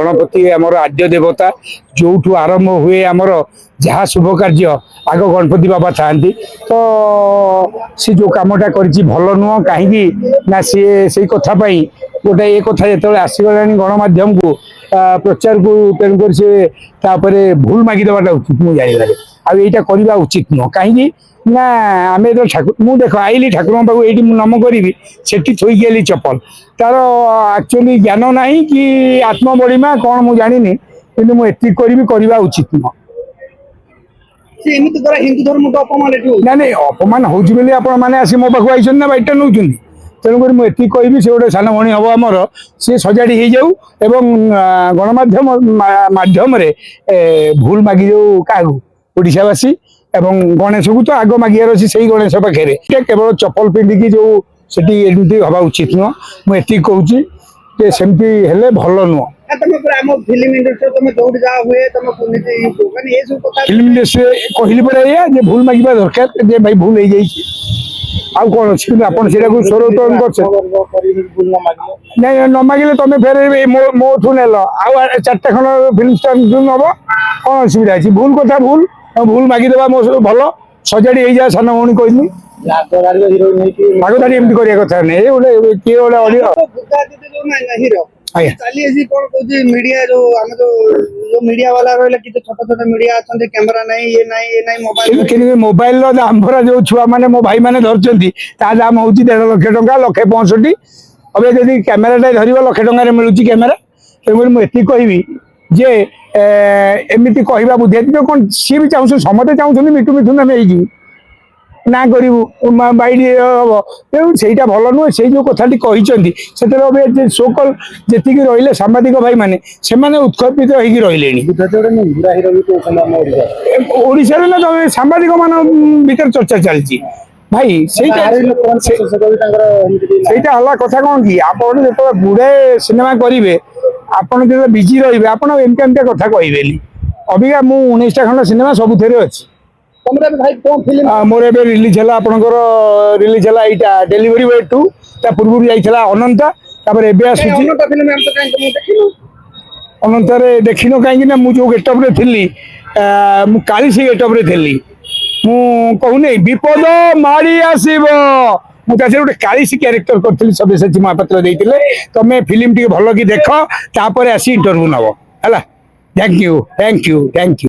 गणपति आमर आद्य देवता जो आरंभ हुए आमर जहाँ शुभ कार्य आग गणपति बाबा था तो सी जो कमटा कर भल नुह कहीं ना सी से कथा गोटे ये कथा जो आसीगला गणमाध्यम को प्रचार को तेणुक से भूल मागिदेटा उचित मुझे जानवर आईटा करवा उचित नुह कहीं ना आम जो ठाकुर मुझे देख आईली ठाकुर पाक ये नम करी से थोक आली चप्पल तार एक्चुअली ज्ञान ना कि आत्मबड़ीमा कौन मुझे जानी कि मुझे करवा उचित नुह ना नहीं अपमान होने आसी मो पाक आई ना बाइटा नौ तेणुक मुझे कहबी से गोटे सान भाई हम आमर सी सजाड़ी हो जाऊ एवं गणमाध्यम माध्यम भूल मागी जाऊ क्या ओडावासी एवं गणेश को तो आग मागियार अच्छी से गणेश पाखे केवल चप्पल पिंधिकी जो सेमती हवा उचित नुह मुझे कहूँ सेमती हेले भल नुह फिल्म इंडस्ट्री कहली पड़ा भूल मांगा दरकार भाई भूल हो जाए आउ कौन अच्छी आपड़ से स्वरोत्तोलन कर न मागिले तुम फेर मो ठू नेल आउ चार्टा खंड फिल्म स्टार नब कौन असुविधा अच्छी भूल कथा भूल भूल मागिदेवा मो सब भल सजाड़ी हो जाए सान भौणी कहनी आगदारी एमती करवा कथा नहीं गोटे किए गोटे अडियो मीडिया जो मीडिया वाला रहा कि छोट छोट मीडिया अच्छा कैमरा नहीं ये नहीं मोबाइल मोबाइल आमरा जो छुआ मैंने मो भाई मैंने धरती दाम हूँ 1.5 लाख टंका 1,65,000 अब जब कैमेराटा धर 1 लाख टकर मिलूँ कैमेरा तेणुक मुझे कहबी जे एमती कहवा बुद्धि कौन सी भी चाहूँ समस्ते चाहूँ मिठू मिठू नाम हो ना करूँ बैठ हम तेणु से भल नुहे से जो कथाटी कहते सोकल जी रही सांबादिक भाई मैंने से उत्खपित होड़शा ना तुम सांबादिक मान भर चर्चा चलती भाई सहीटा है कथा कौन कि आप जो गुड़ाए सिनेमा करेंगे आपड़ जो बिजी रे आप एमती कथा कहे अबिका मु 19टा खंड सिनेमा सब अच्छी मोर ए रिलीज है आपंकर रिलीज है यहाँ डेलीवरी बॉय 2 पूर्व जाइए अनंता अनंत देखिन कहीं मुझे गेटअप थी काली से गेटअप थी मुझे विपद माड़ी आसब मुझे गोटे कालीसी क्यारेक्टर करी सब्यसाची महापात्र देते तुम फिल्म टी भल कि देख तापर आसी इंटरव्यू नब है। Thank you thank you thank you.